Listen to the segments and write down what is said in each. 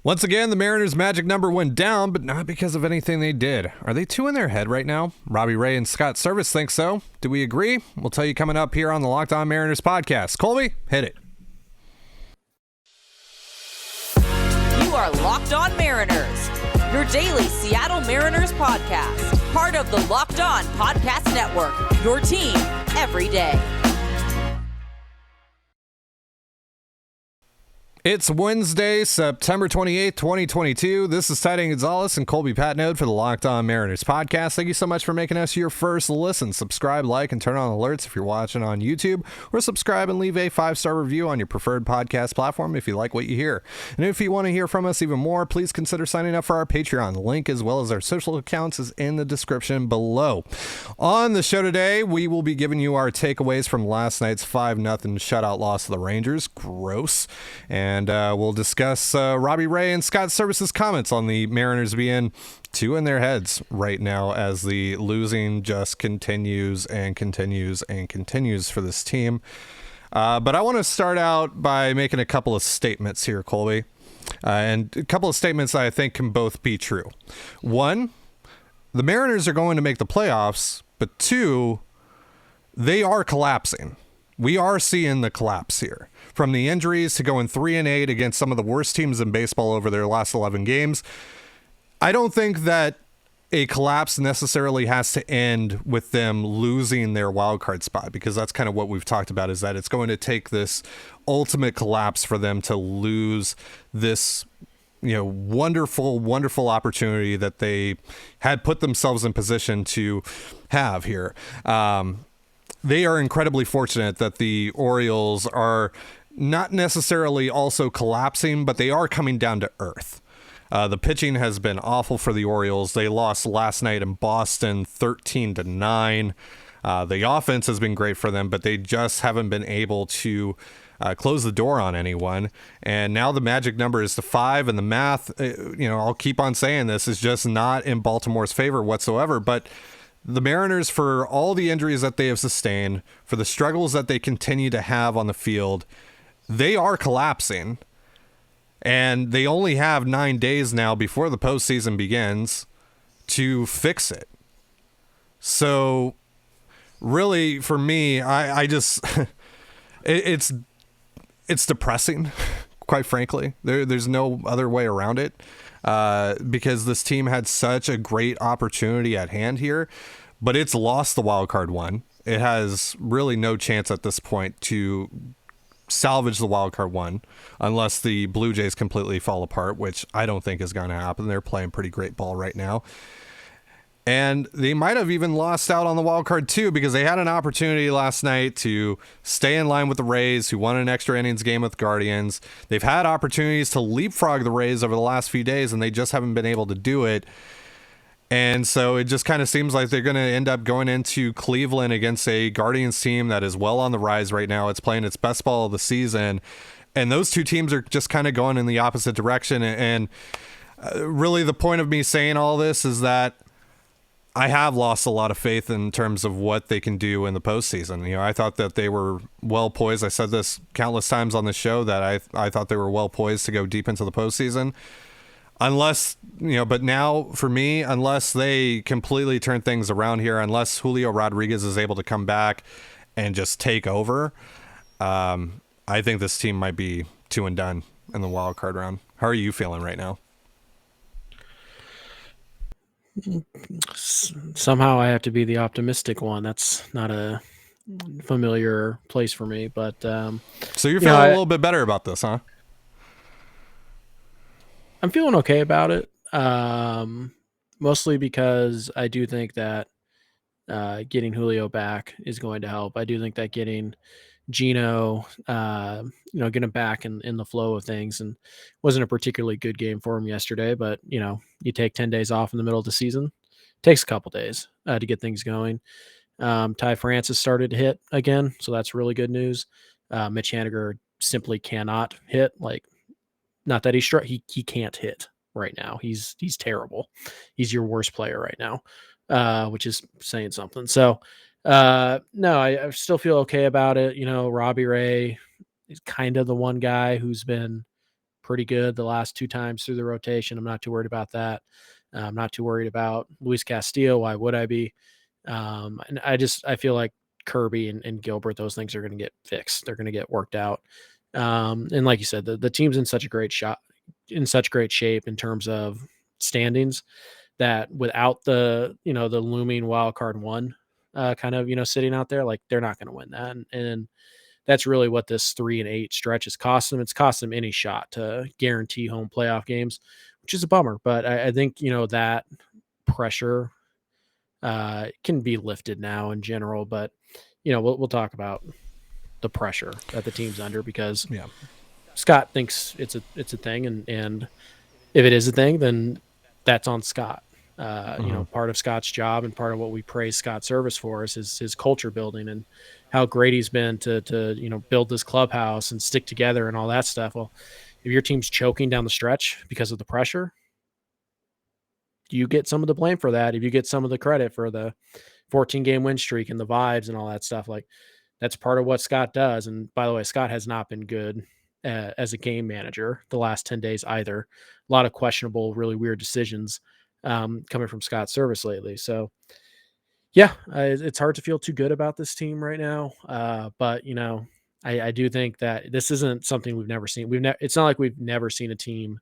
Once again, the Mariners' magic number went down, but not because of anything they did. Are they two in their head right now? Robbie Ray and Scott Servais think so. Do we agree? We'll tell you coming up here on the Locked On Mariners podcast. Colby, hit it. You are Locked On Mariners, your daily Seattle Mariners podcast. Part of the Locked On Podcast Network, your team every day. It's Wednesday, September 28th, 2022. This is Ty Gonzalez and Colby Patnode for the Locked On Mariners podcast. Thank you so much for making us your first listen. Subscribe, like, and turn on alerts if you're watching on YouTube, or subscribe and leave a 5-star review on your preferred podcast platform if you like what you hear. And if you want to hear from us even more, please consider signing up for our Patreon. The link, as well as our social accounts, is in the description below. On the show today, we will be giving you our takeaways from last night's 5-0 shutout loss to the Rangers. Gross. And we'll discuss Robbie Ray and Scott Servais' comments on the Mariners being two in their heads right now as the losing just continues and continues and continues for this team. But I want to start out by making a couple of statements here, Colby. And a couple of statements I think can both be true. One, the Mariners are going to make the playoffs, but two, they are collapsing. We are seeing the collapse here. From the injuries to going 3-8 against some of the worst teams in baseball over their last 11 games, I don't think that a collapse necessarily has to end with them losing their wild card spot, because that's kind of what we've talked about, is that it's going to take this ultimate collapse for them to lose this, wonderful, wonderful opportunity that they had put themselves in position to have here. They are incredibly fortunate that the Orioles are not necessarily also collapsing, but they are coming down to earth. The pitching has been awful for the Orioles. They lost last night in Boston 13-9. The offense has been great for them, but they just haven't been able to close the door on anyone. And now the magic number is to 5, and the math, I'll keep on saying this, is just not in Baltimore's favor whatsoever. But the Mariners, for all the injuries that they have sustained, for the struggles that they continue to have on the field, they are collapsing. And they only have 9 days now before the postseason begins to fix it. So really, for me, I just it's depressing, quite frankly. There's no other way around it. Because this team had such a great opportunity at hand here, but it's lost the wild card one. It has really no chance at this point to salvage the wild card one unless the Blue Jays completely fall apart, which I don't think is going to happen. They're playing pretty great ball right now. And they might have even lost out on the wild card too, because they had an opportunity last night to stay in line with the Rays, who won an extra innings game with Guardians. They've had opportunities to leapfrog the Rays over the last few days, and they just haven't been able to do it. And so it just kind of seems like they're going to end up going into Cleveland against a Guardians team that is well on the rise right now. It's playing its best ball of the season. And those two teams are just kind of going in the opposite direction. And really the point of me saying all this is that I have lost a lot of faith in terms of what they can do in the postseason. I thought that they were well poised. I said this countless times on the show that I thought they were well poised to go deep into the postseason. Unless, but now for me, unless they completely turn things around here, unless Julio Rodriguez is able to come back and just take over, I think this team might be 2 and done in the wild card round. How are you feeling right now? Somehow I have to be the optimistic one. That's not a familiar place for me, but so you're feeling a little bit better about this, huh? I'm feeling okay about it, mostly because I do think that getting Julio back is going to help. I do think that getting Gino, get him back in the flow of things, and wasn't a particularly good game for him yesterday, but you take 10 days off in the middle of the season, it takes a couple days to get things going. Ty Francis started to hit again, so that's really good news. Mitch Haniger simply cannot hit. Not that he can't hit right now. He's terrible. He's your worst player right now, which is saying something. So no, I still feel okay about it. Robbie Ray is kind of the one guy who's been pretty good the last 2 times through the rotation. I'm not too worried about that. I'm not too worried about Luis Castillo. Why would I be? And I feel like Kirby and Gilbert, those things are going to get fixed. They're going to get worked out. And like you said, the team's in such great shape in terms of standings, that without the looming wild card one kind of, sitting out there, like they're not going to win that. And that's really what this 3-8 stretch has cost them. It's cost them any shot to guarantee home playoff games, which is a bummer. But I think, that pressure can be lifted now in general. But, we'll talk about the pressure that the team's under, because Scott thinks it's a thing. And if it is a thing, then that's on Scott. Part of Scott's job and part of what we praise Scott Servais for is his culture building and how great he's been to build this clubhouse and stick together and all that stuff. Well, if your team's choking down the stretch because of the pressure, you get some of the blame for that. If you get some of the credit for the 14-game win streak and the vibes and all that stuff, like that's part of what Scott does. And by the way, Scott has not been good as a game manager the last 10 days either. A lot of questionable, really weird decisions coming from Scott Servais lately. So it's hard to feel too good about this team right now. But I do think that this isn't something we've never seen. It's not like we've never seen a team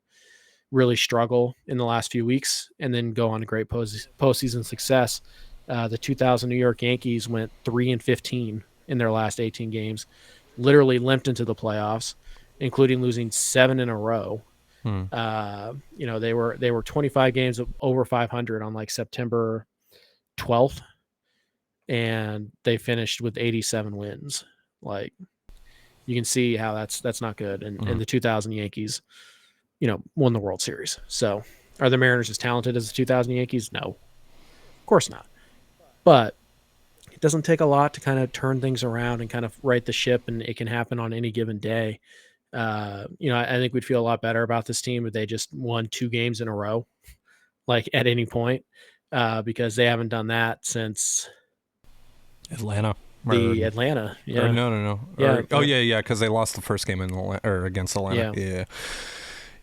really struggle in the last few weeks and then go on a great postseason success. The 2000 New York Yankees went 3-15 in their last 18 games, literally limped into the playoffs, including losing 7 in a row. They were 25 games over 500 on like September 12th, and they finished with 87 wins. Like, you can see how that's not good. And the 2000 Yankees, won the World Series. So are the Mariners as talented as the 2000 Yankees? No, of course not. But it doesn't take a lot to kind of turn things around and kind of right the ship, and it can happen on any given day. I think we'd feel a lot better about this team if they just won 2 games in a row, like at any point, because they haven't done that since Atlanta. Atlanta. Yeah. Or no. Yeah. Because they lost the first game against Atlanta.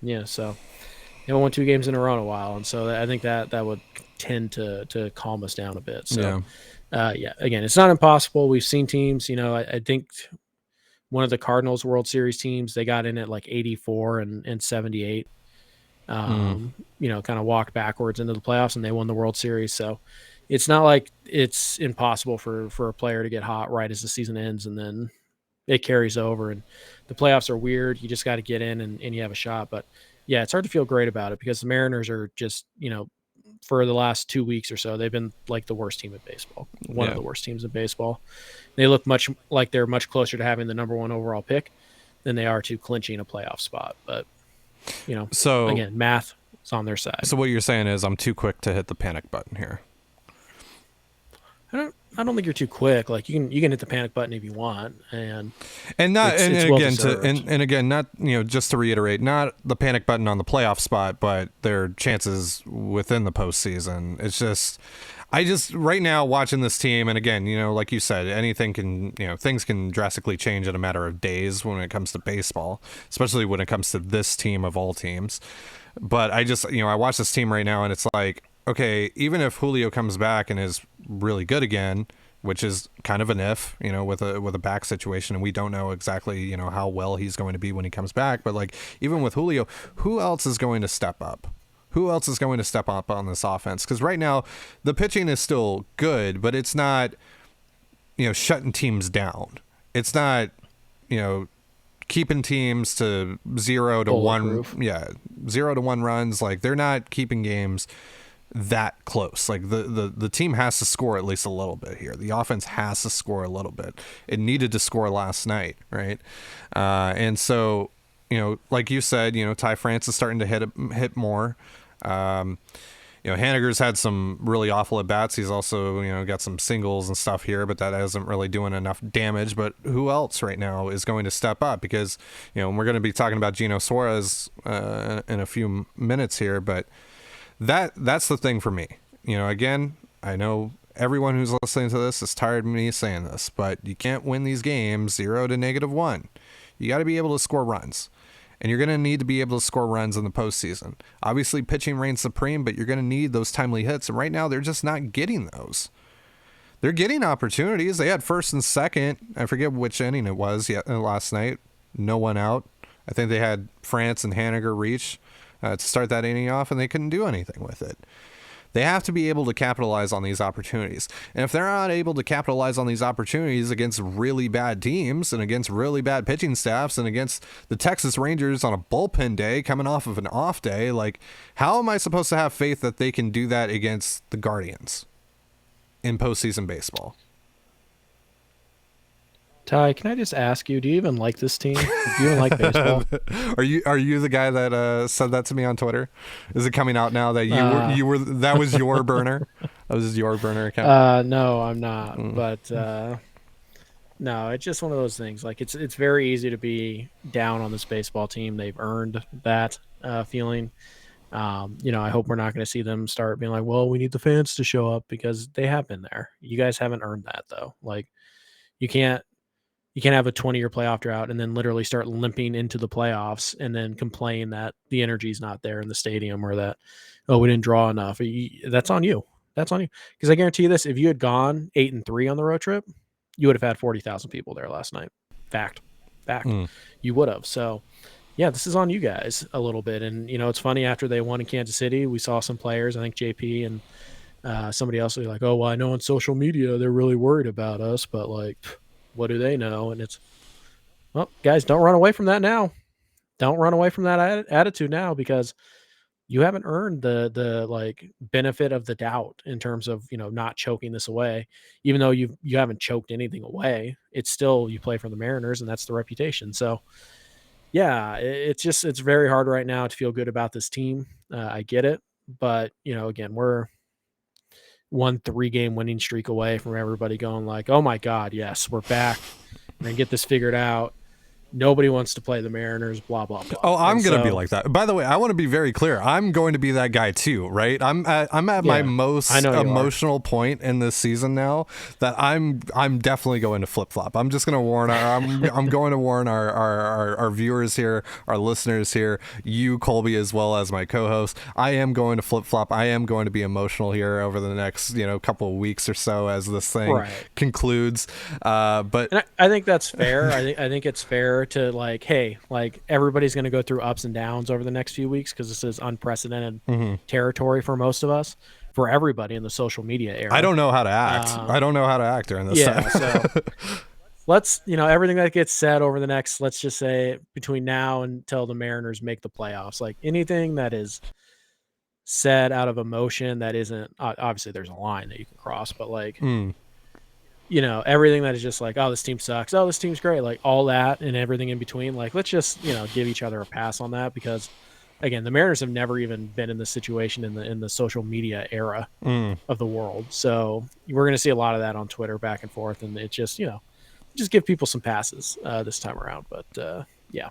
Yeah. So they haven't won 2 games in a row in a while, and so I think that would tend to calm us down a bit. So again, it's not impossible. We've seen teams. I think one of the Cardinals World Series teams, they got in at like 84 and 78. Kind of walked backwards into the playoffs, and they won the World Series. So it's not like it's impossible for a player to get hot right as the season ends, and then it carries over. And the playoffs are weird. You just got to get in and you have a shot. But yeah, it's hard to feel great about it, because the Mariners are just, for the last 2 weeks or so, they've been like the worst team in baseball, one of the worst teams in baseball. They look much like they're much closer to having the number 1 overall pick than they are to clinching a playoff spot. But, so again, math is on their side. So what you're saying is I'm too quick to hit the panic button here. I don't think you're too quick. Like you can hit the panic button if you want, and just to reiterate, not the panic button on the playoff spot, but their chances within the postseason. It's just, right now watching this team, and again, like you said, things can drastically change in a matter of days when it comes to baseball, especially when it comes to this team of all teams. But I watch this team right now, and it's like, okay, even if Julio comes back and is really good again, which is kind of an if, with a back situation, and we don't know exactly, how well he's going to be when he comes back. But like, even with Julio, who else is going to step up? Who else is going to step up on this offense? Because right now, the pitching is still good, but it's not, shutting teams down. It's not, keeping teams to 0 to 1. Yeah, 0 to 1 runs. Like, they're not keeping games that close. Like the team has to score at least a little bit here. The offense has to score a little bit. It needed to score last night, right? And so, like you said, Ty France is starting to hit more. Haniger's had some really awful at bats. He's also, got some singles and stuff here, but that isn't really doing enough damage. But who else right now is going to step up? Because, we're going to be talking about Gino Suarez in a few minutes here, but that's the thing for me. Again, I know everyone who's listening to this is tired of me saying this, but you can't win these games 0 to -1. You got to be able to score runs. And you're going to need to be able to score runs in the postseason. Obviously, pitching reigns supreme, but you're going to need those timely hits. And right now, they're just not getting those. They're getting opportunities. They had first and second. I forget which inning it was last night. No one out. I think they had France and Haniger reach to start that inning off, and they couldn't do anything with it. They have to be able to capitalize on these opportunities. And if they're not able to capitalize on these opportunities against really bad teams and against really bad pitching staffs and against the Texas Rangers on a bullpen day coming off of an off day, like, how am I supposed to have faith that they can do that against the Guardians in postseason baseball? Ty, can I just ask you, do you even like this team? Do you even like baseball? Are you the guy that said that to me on Twitter? Is it coming out now that you were that was your burner? That was your burner account? No, I'm not. But no, it's just one of those things. Like, it's very easy to be down on this baseball team. They've earned that feeling. I hope we're not going to see them start being like, well, we need the fans to show up, because they have been there. You guys haven't earned that, though. Like, you can't have a 20-year playoff drought and then literally start limping into the playoffs and then complain that the energy's not there in the stadium, or that, oh, we didn't draw enough. That's on you. That's on you. Because I guarantee you this, if you had gone 8-3 on the road trip, you would have had 40,000 people there last night. Fact. You would have. So, yeah, this is on you guys a little bit. And, it's funny, after they won in Kansas City, we saw some players, I think JP and somebody else, was like, oh, well, I know on social media they're really worried about us, but, like, what do they know? And it's, well, guys, don't run away from that now. Don't run away from that attitude now, because you haven't earned the like benefit of the doubt in terms of, not choking this away. Even though you haven't choked anything away, it's still, you play for the Mariners, and that's the reputation. So, yeah, it's very hard right now to feel good about this team. I get it, but again, we're 1 3-game winning streak away from everybody going like, oh my God, yes, we're back. We're going to get this figured out. Nobody wants to play the Mariners, blah, blah, blah. Oh, I'm going to be like that. By the way, I want to be very clear. I'm going to be that guy too, right? I'm at my most emotional point in this season now, that I'm definitely going to flip-flop. I'm just going to warn I'm going to warn our viewers here, our listeners here, you, Colby, as well as my co-host. I am going to flip-flop. I am going to be emotional here over the next, couple of weeks or so as this thing concludes. But and I think that's fair. I think it's fair to, like, hey, like, everybody's going to go through ups and downs over the next few weeks, because this is unprecedented territory for most of us, for everybody in the social media era. I don't know how to act. I don't know how to act during this time. So let's, everything that gets said over the next, let's just say between now until the Mariners make the playoffs, like, anything that is said out of emotion that isn't, obviously there's a line that you can cross, but like, everything that is just like, oh, this team sucks, oh, this team's great, like, all that and everything in between, like, let's just, give each other a pass on that, because again, the Mariners have never even been in this situation in the social media era of the world. So we're going to see a lot of that on Twitter back and forth, and it just, just give people some passes this time around. But yeah.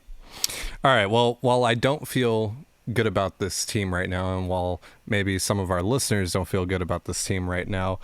All right. Well, while I don't feel good about this team right now, and while maybe some of our listeners don't feel good about this team right now,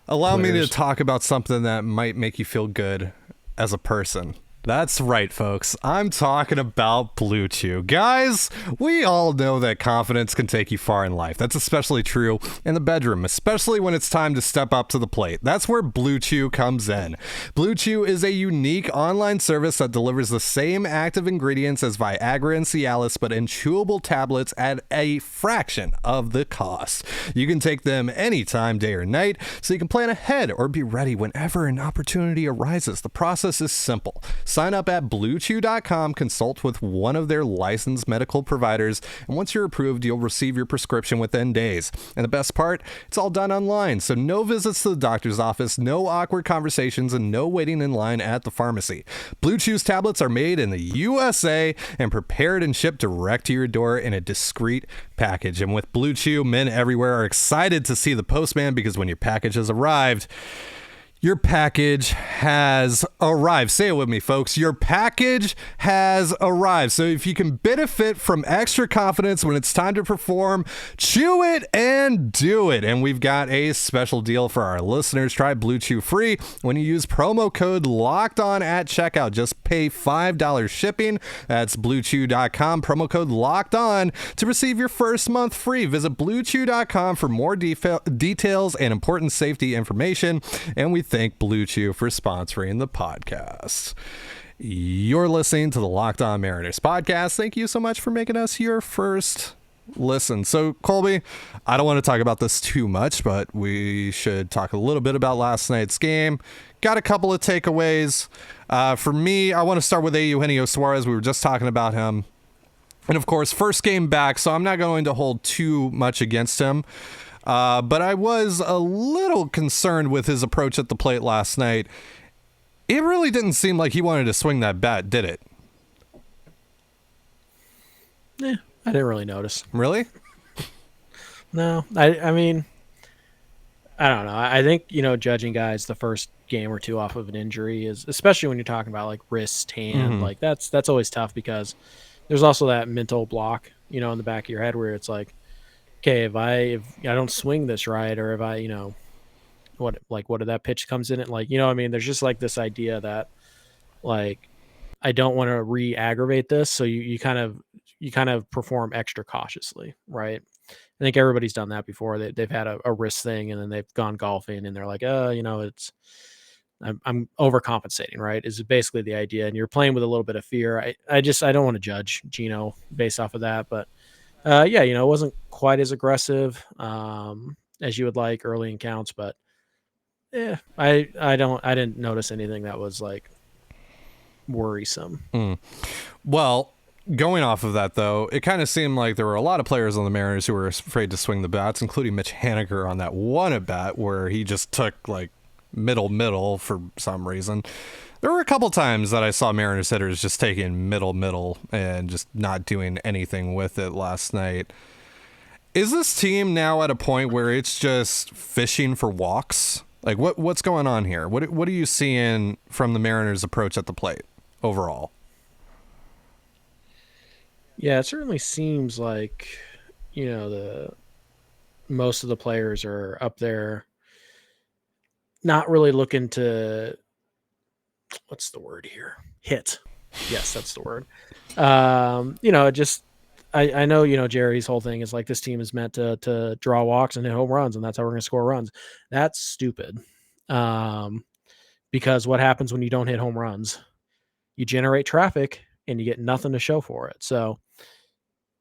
allow me to talk about something that might make you feel good as a person. That's right, folks. I'm talking about Blue Chew. Guys, we all know that confidence can take you far in life. That's especially true in the bedroom, especially when it's time to step up to the plate. That's where Blue Chew comes in. Blue Chew is a unique online service that delivers the same active ingredients as Viagra and Cialis, but in chewable tablets at a fraction of the cost. You can take them anytime, day or night, so you can plan ahead or be ready whenever an opportunity arises. The process is simple. Sign up at bluechew.com, consult with one of their licensed medical providers, and once you're approved, you'll receive your prescription within days. And the best part, it's all done online, so no visits to the doctor's office, no awkward conversations, and no waiting in line at the pharmacy. Blue Chew's tablets are made in the USA and prepared and shipped direct to your door in a discreet package. And with Blue Chew, men everywhere are excited to see the postman, because when your package has arrived, Your package has arrived. Say it with me, folks. Your package has arrived. So if you can benefit from extra confidence when it's time to perform, chew it and do it. And we've got a special deal for our listeners. Try Blue Chew free when you use promo code LOCKEDON at checkout. Just pay $5 shipping. That's bluechew.com. Promo code LOCKEDON to receive your first month free. Visit bluechew.com for more details and important safety information. And we thank Blue Chew for sponsoring the podcast. You're listening to the Locked On Mariners podcast. Thank you so much for making us your first listen. So, Colby, I don't want to talk about this too much, but we should talk a little bit about last night's game. Got a couple of takeaways. For me, I want to start with Eugenio Suarez. We were just talking about him. And, of course, first game back, so I'm not going to hold too much against him. But I was a little concerned with his approach at the plate last night. It really didn't seem like he wanted to swing that bat, did it? I didn't really notice. Really? No, I mean, I don't know. I think, judging guys the first game or two off of an injury is, especially when you're talking about like wrist, hand, like that's always tough because there's also that mental block, in the back of your head where it's like, okay, if I don't swing this right, or if I, what if that pitch comes in it, like, there's just like this idea that like, I don't want to re-aggravate this. So you kind of perform extra cautiously. Right. I think everybody's done that before. They've had a wrist thing and then they've gone golfing and they're like, I'm overcompensating, right? Is basically the idea. And you're playing with a little bit of fear. I don't want to judge Gino based off of that, but it wasn't quite as aggressive as you would like early in counts, but I didn't notice anything that was like worrisome. Well, going off of that though, it kind of seemed like there were a lot of players on the Mariners who were afraid to swing the bats, including Mitch Haniger on that one at bat where he just took like middle for some reason. There were a couple times that I saw Mariners hitters just taking middle and just not doing anything with it last night. Is this team now at a point where it's just fishing for walks? Like what's going on here? What are you seeing from the Mariners' approach at the plate overall? Yeah, it certainly seems like, most of the players are up there not really looking to, what's the word here? Hit. Yes, that's the word. I know, Jerry's whole thing is like this team is meant to draw walks and hit home runs, and that's how we're going to score runs. That's stupid. Because what happens when you don't hit home runs? You generate traffic and you get nothing to show for it. So,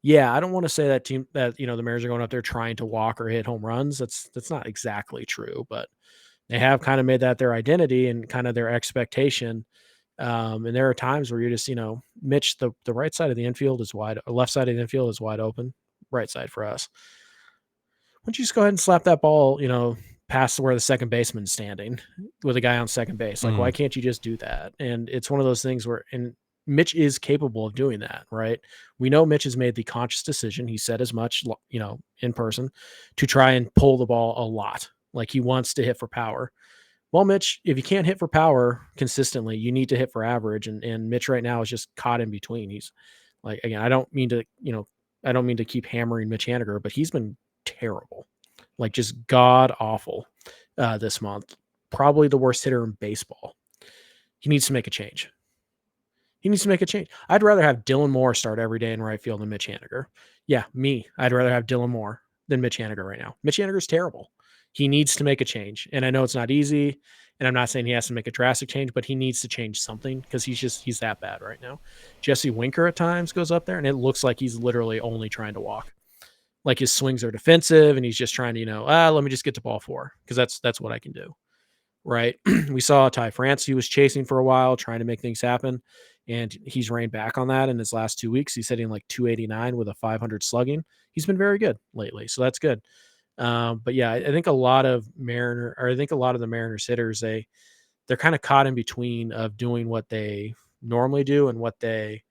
yeah, I don't want to say that the Mariners are going up there trying to walk or hit home runs. That's not exactly true, but they have kind of made that their identity and kind of their expectation. And there are times where you're just, Mitch, the right side of the infield is wide, left side of the infield is wide open, right side for us. Why don't you just go ahead and slap that ball, past where the second baseman's standing with a guy on second base? Like, why can't you just do that? And it's one of those things where, and Mitch is capable of doing that, right? We know Mitch has made the conscious decision. He said as much, in person, to try and pull the ball a lot. Like he wants to hit for power. Well, Mitch, if you can't hit for power consistently, you need to hit for average. And Mitch right now is just caught in between. He's like, again, I don't mean to keep hammering Mitch Haniger, but he's been terrible, like just god awful this month. Probably the worst hitter in baseball. He needs to make a change. I'd rather have Dylan Moore start every day in right field than Mitch Haniger. Yeah, I'd rather have Dylan Moore than Mitch Haniger right now. Mitch Haniger's terrible. He needs to make a change. And I know it's not easy, and I'm not saying he has to make a drastic change, but he needs to change something because he's that bad right now. Jesse Winker at times goes up there, and it looks like he's literally only trying to walk. Like his swings are defensive, and he's just trying to, let me just get to ball four because that's what I can do. Right? We saw Ty France, he was chasing for a while, trying to make things happen, and he's reined back on that in his last 2 weeks. He's hitting like 289 with a 500 slugging. He's been very good lately, so that's good. But yeah, I think a lot of the Mariners hitters, they're kind of caught in between of doing what they normally do and what they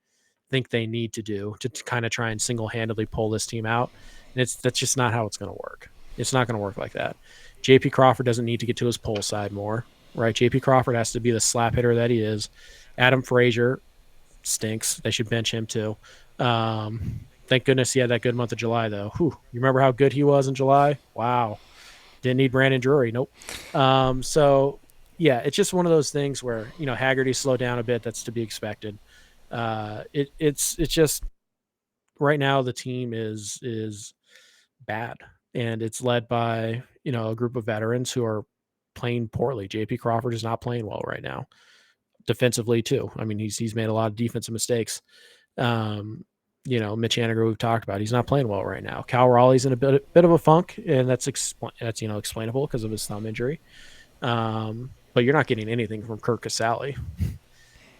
think they need to do to kind of try and single-handedly pull this team out. And that's just not how it's going to work. It's not going to work like that. JP Crawford doesn't need to get to his pull side more. right? JP Crawford has to be the slap hitter that he is. Adam Frazier stinks. They should bench him too. Thank goodness he had that good month of July, though. Whew. You remember how good he was in July? Wow. Didn't need Brandon Drury. Nope. So, yeah, it's just one of those things where, Haggerty slowed down a bit. That's to be expected. It's just right now the team is bad, and it's led by, a group of veterans who are playing poorly. JP Crawford is not playing well right now. Defensively too. I mean, he's made a lot of defensive mistakes. Mitch Haniger, we've talked about, he's not playing well right now. Cal Raleigh's in a bit of a funk, and that's explainable because of his thumb injury. But you're not getting anything from Kirk Casale,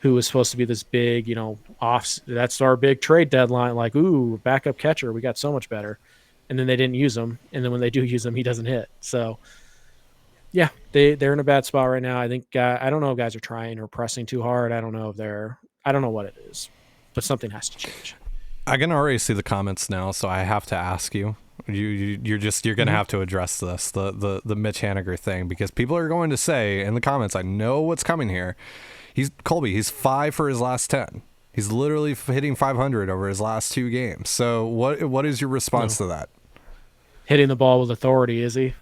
who was supposed to be this big, that's our big trade deadline. Like, ooh, backup catcher, we got so much better, and then they didn't use him, and then when they do use him, he doesn't hit. So. Yeah, they're in a bad spot right now. I think I don't know if guys are trying or pressing too hard. I don't know what it is, but something has to change. I can already see the comments now, so I have to ask you. You're gonna have to address this, the Mitch Haniger thing, because people are going to say in the comments, I know what's coming here. He's 5 for his last 10. He's literally hitting 500 over his last 2 games. So what is your response to that? Hitting the ball with authority, is he?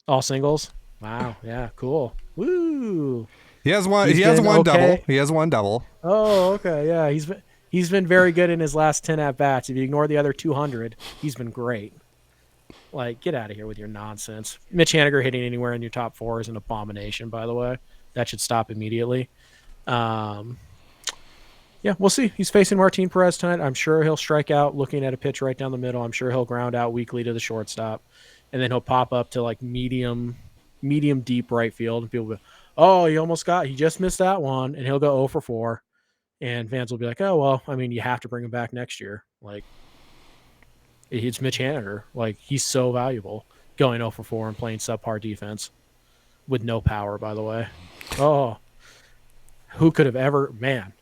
All singles? Wow. Yeah. Cool. Woo. He has one. He has one double. He has one double. Oh, okay. Yeah. He's been very good in his last 10 at bats. If you ignore the other 200, he's been great. Like, get out of here with your nonsense. Mitch Haniger hitting anywhere in your top 4 is an abomination, by the way. That should stop immediately. Yeah, we'll see. He's facing Martin Perez tonight. I'm sure he'll strike out looking at a pitch right down the middle. I'm sure he'll ground out weakly to the shortstop. And then he'll pop up to like medium deep right field, and people will be, oh, he just missed that one, and he'll go 0 for 4, and fans will be like, oh, well, I mean, you have to bring him back next year. Like, it's Mitch Haniger. Like, he's so valuable going 0 for 4 and playing subpar defense with no power, by the way. Oh, who could have ever, man.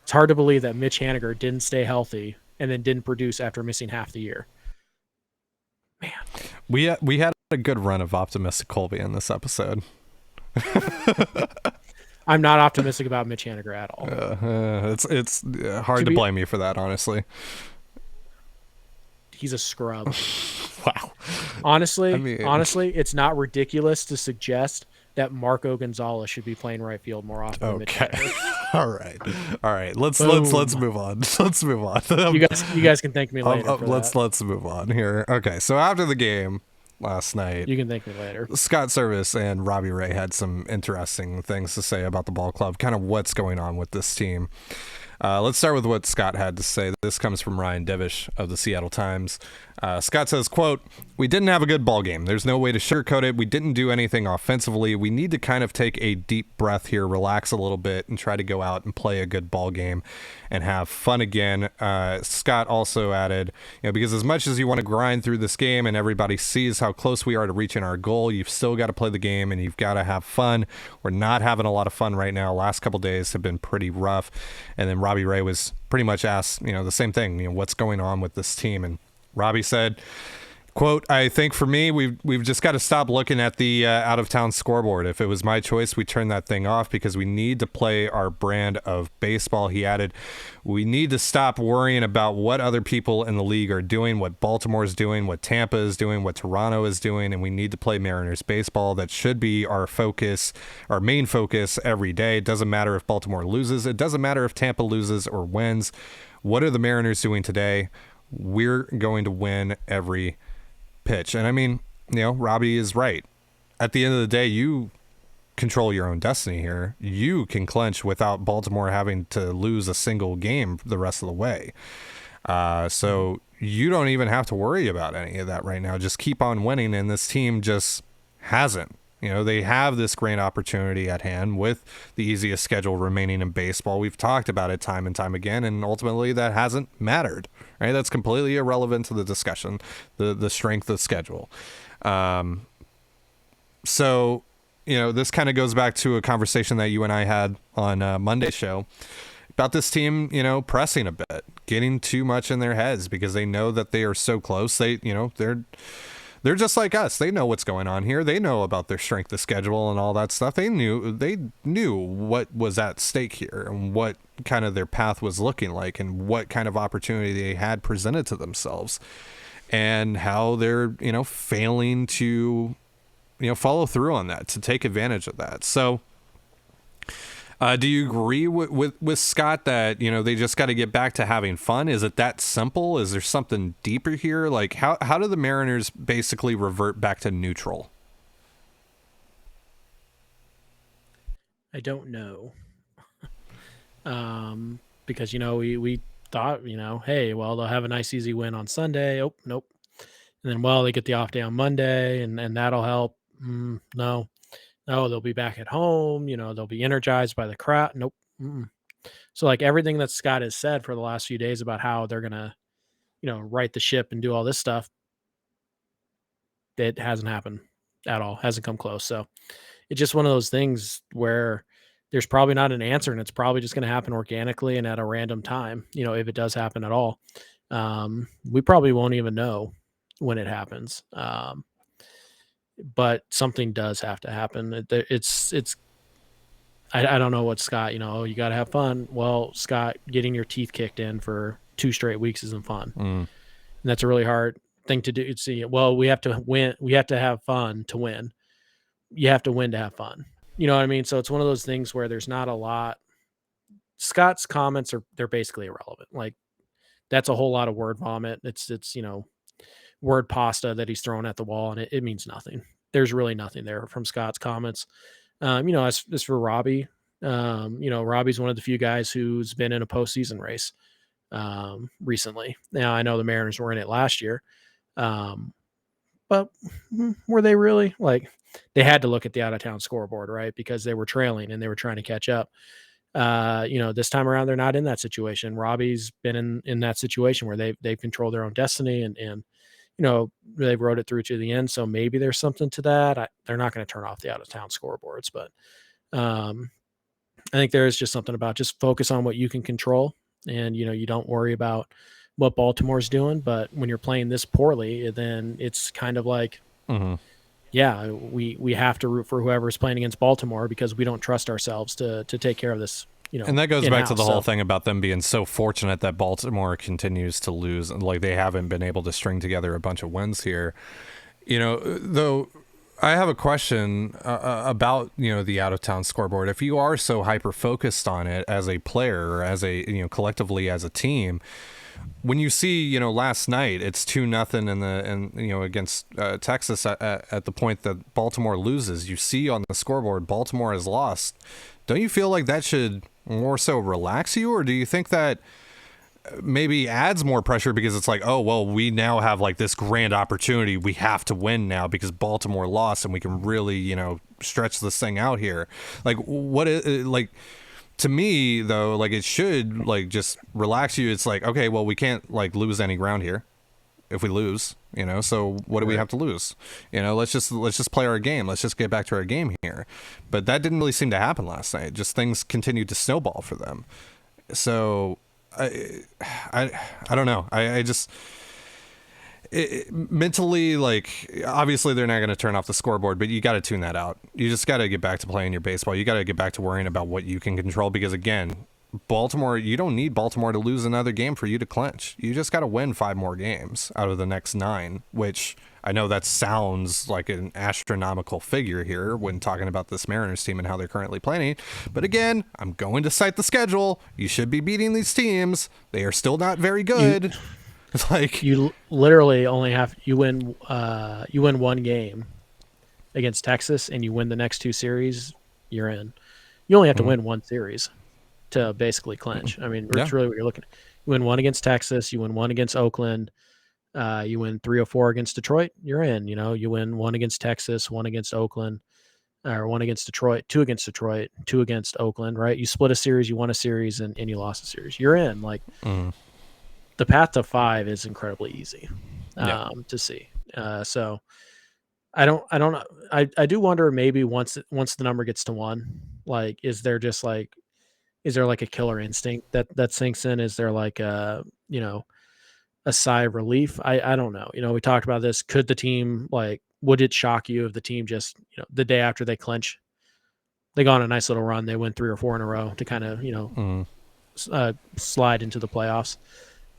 It's hard to believe that Mitch Haniger didn't stay healthy and then didn't produce after missing half the year. Man, we had a good run of optimistic Colby in this episode. I'm not optimistic about Mitch Haniger at all. It's hard to blame you for that, honestly. He's a scrub. Wow. Honestly, it's not ridiculous to suggest that Marco Gonzalez should be playing right field more often. Okay. All right. Let's move on. Let's move on. You guys can thank me later. Let's move on here. Okay. So after the game last night, you can thank me later. Scott Servais and Robbie Ray had some interesting things to say about the ball club, kind of what's going on with this team. Let's start with what Scott had to say. This comes from Ryan Divish of the Seattle Times. Scott says, quote, "We didn't have a good ball game. There's no way to sugarcoat it. We didn't do anything offensively. We need to kind of take a deep breath here, relax a little bit, and try to go out and play a good ball game and have fun again." Scott also added, because as much as you want to grind through this game and everybody sees how close we are to reaching our goal, you've still got to play the game and you've got to have fun. We're not having a lot of fun right now. Last couple days have been pretty rough. And then Robbie Ray was pretty much asked, the same thing, what's going on with this team? And Robbie said, quote, "I think for me, we've just got to stop looking at the out-of-town scoreboard. If it was my choice, we'd turn that thing off because we need to play our brand of baseball." He added, "We need to stop worrying about what other people in the league are doing, what Baltimore's doing, what Tampa is doing, what Toronto is doing, and we need to play Mariners baseball. That should be our focus, our main focus every day. It doesn't matter if Baltimore loses. It doesn't matter if Tampa loses or wins. What are the Mariners doing today? We're going to win every pitch." And I mean, Robbie is right. At the end of the day, you control your own destiny here. You can clinch without Baltimore having to lose a single game the rest of the way. So you don't even have to worry about any of that right now. Just keep on winning, and this team just hasn't. They have this great opportunity at hand with the easiest schedule remaining in baseball. We've talked about it time and time again, and ultimately that hasn't mattered, right? That's completely irrelevant to the discussion, the strength of schedule. So, this kind of goes back to a conversation that you and I had on Monday's show about this team, pressing a bit, getting too much in their heads because they know that they are so close. They're just like us. They know what's going on here. They know about their strength of schedule and all that stuff. They knew what was at stake here and what kind of their path was looking like and what kind of opportunity they had presented to themselves and how they're, failing to, follow through on that, to take advantage of that. So, do you agree with Scott that, they just got to get back to having fun? Is it that simple? Is there something deeper here? Like, how do the Mariners basically revert back to neutral? I don't know. Because, we thought, hey, well, they'll have a nice, easy win on Sunday. Oh, nope. And then, well, they get the off day on Monday and that'll help. No, they'll be back at home. They'll be energized by the crowd. Nope. Mm-mm. So like everything that Scott has said for the last few days about how they're going to, right the ship and do all this stuff, that hasn't happened at all. Hasn't come close. So it's just one of those things where there's probably not an answer and it's probably just going to happen organically and at a random time, if it does happen at all. We probably won't even know when it happens. But something does have to happen. I don't know what Scott, you got to have fun. Well, Scott, getting your teeth kicked in for 2 straight weeks isn't fun. And that's a really hard thing to do. We have to win. We have to have fun to win. You have to win to have fun. You know what I mean? So it's one of those things where there's not a lot. Scott's comments they're basically irrelevant. Like that's a whole lot of word vomit. It's word pasta that he's throwing at the wall, and it means nothing. There's really nothing there from Scott's comments. As for Robbie, Robbie's one of the few guys who's been in a postseason race recently. Now I know the Mariners were in it last year, but were they really? Like they had to look at the out of town scoreboard, right? Because they were trailing and they were trying to catch up. This time around, they're not in that situation. Robbie's been in that situation where they control their own destiny and they rode it through to the end. So maybe there's something to that. They're not going to turn off the out of town scoreboards, but I think there is just something about just focus on what you can control. And, you don't worry about what Baltimore's doing, but when you're playing this poorly, then it's kind of like, yeah, we have to root for whoever's playing against Baltimore because we don't trust ourselves to take care of this. And that goes back to the whole thing about them being so fortunate that Baltimore continues to lose and like they haven't been able to string together a bunch of wins here. Though I have a question about, the out of town scoreboard. If you are so hyper focused on it as a player or as a, collectively as a team, when you see, last night it's 2-0 against Texas at the point that Baltimore loses, you see on the scoreboard Baltimore has lost. Don't you feel like that should more so relax you, or do you think that maybe adds more pressure because it's like, oh well, we now have like this grand opportunity, we have to win now because Baltimore lost and we can really stretch this thing out here? Like what is like, to me though, like it should like just relax you. It's like, okay, well we can't like lose any ground here if we lose, so what do we have to lose? Let's just play our game. Let's just get back to our game here. But that didn't really seem to happen last night. Just things continued to snowball for them. So I don't know. I just mentally, like, obviously they're not going to turn off the scoreboard, but you got to tune that out. You just got to get back to playing your baseball. You got to get back to worrying about what you can control because again, Baltimore, you don't need Baltimore to lose another game for you to clinch. You just got to win 5 more games out of the next 9, which I know that sounds like an astronomical figure here when talking about this Mariners team and how they're currently playing. But again, I'm going to cite the schedule. You should be beating these teams. They are still not very good. It's like you literally only you win 1 game against Texas and you win the next 2 series, you're in. You only have to win 1 series to basically clinch. I mean, it's really what you're looking at. You win 1 against Texas, you win 1 against Oakland, you win 3 or 4 against Detroit, you're in. You win 1 against Texas, 1 against Oakland, or 1 against Detroit, 2 against Detroit, 2 against Oakland, right? You split a series, you won a series, and you lost a series. You're in. Like the path to 5 is incredibly easy to see. So I don't know. I do wonder maybe once the number gets to 1, like, is there like a killer instinct that sinks in? Is there like a sigh of relief. I don't know. We talked about this. Could the team, like, would it shock you if the team just, the day after they clinch, they go on a nice little run, they win 3 or 4 in a row to kind of, slide into the playoffs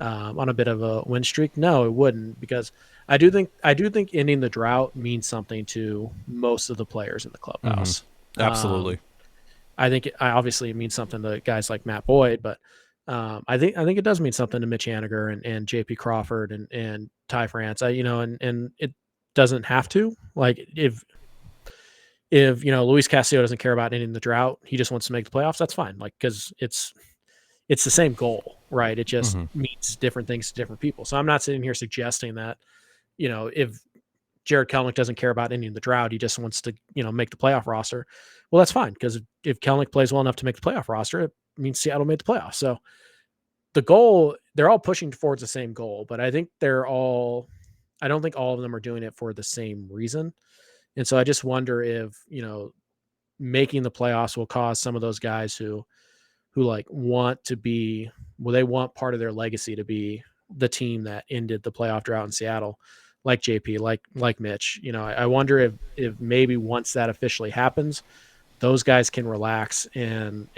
on a bit of a win streak? No, it wouldn't, because I do think ending the drought means something to most of the players in the clubhouse. Absolutely. I think obviously it means something to guys like Matt Boyd, but I think it does mean something to Mitch Haniger and JP Crawford and Ty France. And it doesn't have to. Like, if Luis Castillo doesn't care about ending the drought, he just wants to make the playoffs, that's fine. Like, because it's the same goal, right? It just means different things to different people. So I'm not sitting here suggesting that, if Jared Kelenic doesn't care about ending the drought, he just wants to, make the playoff roster. Well, that's fine, because if Kelenic plays well enough to make the playoff roster, it means Seattle made the playoffs. So the goal, they're all pushing towards the same goal, but I think I don't think all of them are doing it for the same reason. And so I just wonder if, making the playoffs will cause some of those guys who like want to be, they want part of their legacy to be the team that ended the playoff drought in Seattle, like JP, like Mitch. I wonder if maybe once that officially happens, those guys can relax and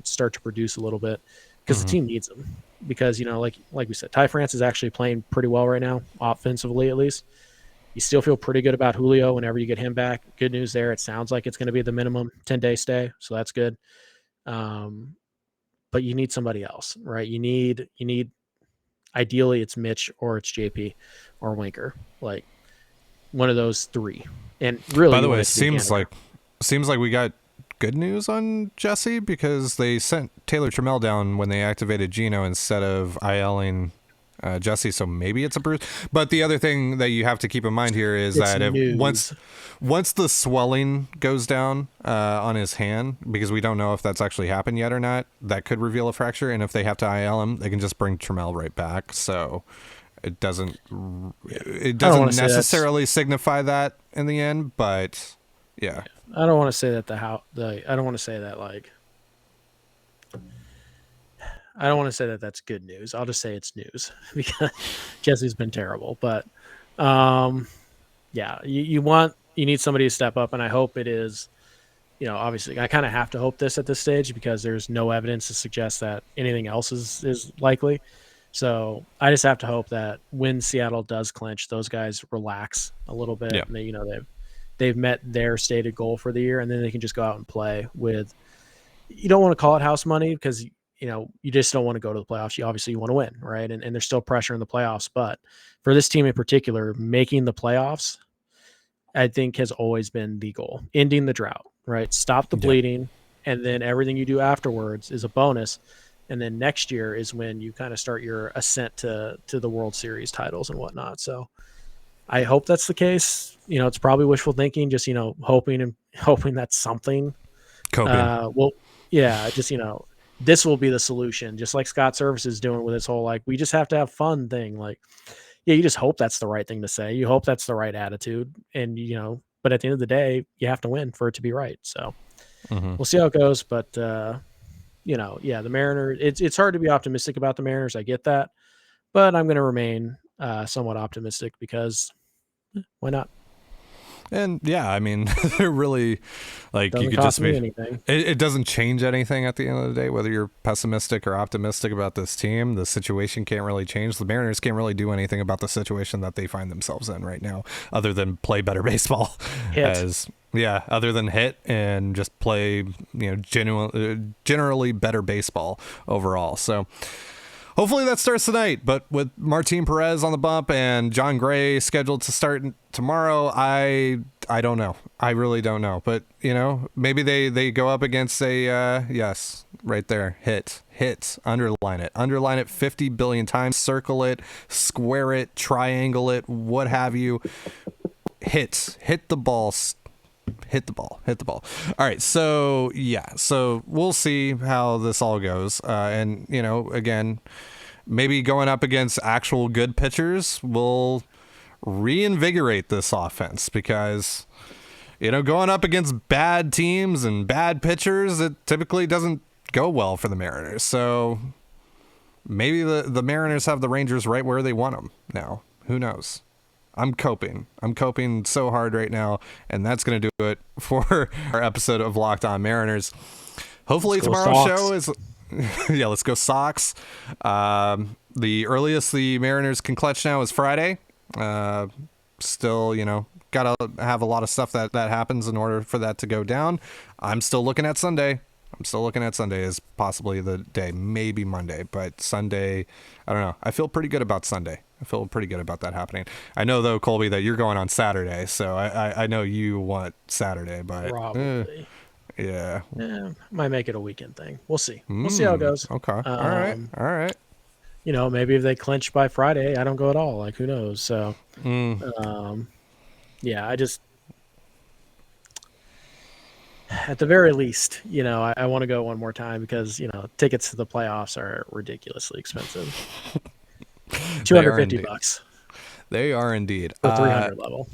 start to produce a little bit, because the team needs them. Because, like we said, Ty France is actually playing pretty well right now, offensively at least. You still feel pretty good about Julio whenever you get him back. Good news there. It sounds like it's going to be the minimum 10-day stay, so that's good. But you need somebody else, right? You need ideally it's Mitch or it's JP or Winker, like one of those 3. And really, by the way, it seems like we got good news on Jesse, because they sent Taylor Trammell down when they activated Gino instead of ILing Jesse, so maybe it's a bruise. But the other thing that you have to keep in mind here is that once the swelling goes down on his hand, because we don't know if that's actually happened yet or not, that could reveal a fracture. And if they have to IL him, they can just bring Trammell right back. So it doesn't necessarily signify that in the end, but yeah. I don't want to say that I don't want to say that I don't want to say that that's good news. I'll just say it's news, because Jesse's been terrible. But yeah, you need somebody to step up, and I hope it is. Obviously, I kind of have to hope this at this stage, because there's no evidence to suggest that anything else is likely. So I just have to hope that when Seattle does clinch, those guys relax a little bit. Yeah. And they've met their stated goal for the year, and then they can just go out and play with. You don't want to call it house money, because you just don't want to go to the playoffs. You want to win, right? And there's still pressure in the playoffs. But for this team in particular, making the playoffs, I think, has always been the goal. Ending the drought, right? Stop the bleeding, and then everything you do afterwards is a bonus. And then next year is when you kind of start your ascent to the World Series titles and whatnot. So I hope that's the case. It's probably wishful thinking, just, hoping that's something. Well, yeah, just, this will be the solution, just like Scott Servais is doing with his whole, like, we just have to have fun thing. Like, yeah, you just hope that's the right thing to say. You hope that's the right attitude. And, but at the end of the day, you have to win for it to be right. So we'll see how it goes. But, the Mariners, it's hard to be optimistic about the Mariners. I get that. But I'm going to remain somewhat optimistic, because why not? And yeah, I mean, they're really, like, doesn't you could just be anything. It doesn't change anything at the end of the day, whether you're pessimistic or optimistic about this team. The situation can't really change. The Mariners can't really do anything about the situation that they find themselves in right now, other than play better baseball. Other than hit and just play, generally better baseball overall. So hopefully that starts tonight, but with Martin Perez on the bump and John Gray scheduled to start tomorrow, I don't know. I really don't know. But, maybe they go up against yes, right there, hit, underline it 50 billion times, circle it, square it, triangle it, what have you. Hit the ball. Hit the ball. All right. So we'll see how this all goes. And, again, maybe going up against actual good pitchers will reinvigorate this offense, because, going up against bad teams and bad pitchers, it typically doesn't go well for the Mariners. So maybe the Mariners have the Rangers right where they want them now. Who knows? I'm coping so hard right now, and that's going to do it for our episode of Locked On Mariners. Hopefully tomorrow's show is yeah, let's go Sox. The earliest the Mariners can clutch now is Friday. Still, gotta have a lot of stuff that happens in order for that to go down. I'm still looking at Sunday. As possibly the day, maybe Monday, but Sunday, I don't know. I feel pretty good about Sunday. I feel pretty good about that happening. I know though, Colby, that you're going on Saturday, so I know you want Saturday, but probably. Yeah, might make it a weekend thing. We'll see. We'll see how it goes. Okay. All right. Maybe if they clinch by Friday, I don't go at all. Like, who knows? So, yeah, I just, at the very least, I want to go one more time because, tickets to the playoffs are ridiculously expensive. $250. They are indeed. The 300 level.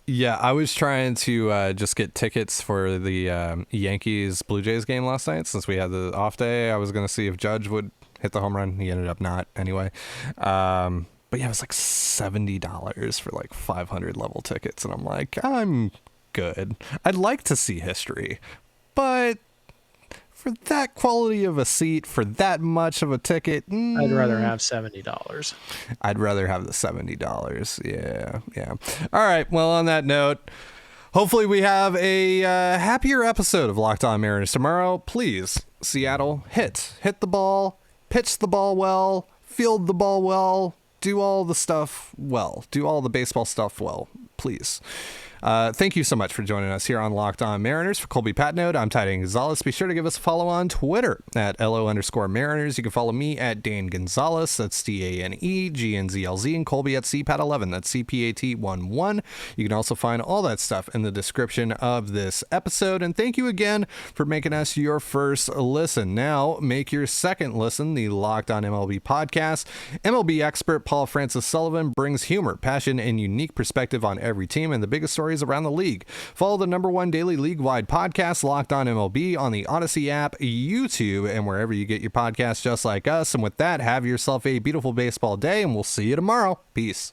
Yeah, I was trying to just get tickets for the Yankees Blue Jays game last night since we had the off day. I was going to see if Judge would hit the home run. He ended up not anyway. But yeah, it was like $70 for like 500 level tickets. And I'm like, I'm good. I'd like to see history, but for that quality of a seat, for that much of a ticket, I'd rather have $70. I'd rather have the $70. Yeah. All right. Well, on that note, hopefully we have a happier episode of Locked On Mariners tomorrow. Please, Seattle, hit the ball, pitch the ball well, field the ball well, do all the stuff well, do all the baseball stuff well, please. Thank you so much for joining us here on Locked On Mariners. For Colby Patnode, I'm Ty Gonzalez. Be sure to give us a follow on Twitter at @LO_Mariners. You can follow me at Dan Gonzalez. That's DANEGNZLZ, and Colby at CPAT11. That's CPAT11. You can also find all that stuff in the description of this episode. And thank you again for making us your first listen. Now, make your second listen, the Locked On MLB podcast. MLB expert Paul Francis Sullivan brings humor, passion, and unique perspective on every team and the biggest stories around the league. Follow the #1 daily league-wide podcast, Locked On MLB, on the Odyssey app, YouTube, and wherever you get your podcasts just like us. And with that, have yourself a beautiful baseball day, and we'll see you tomorrow. Peace.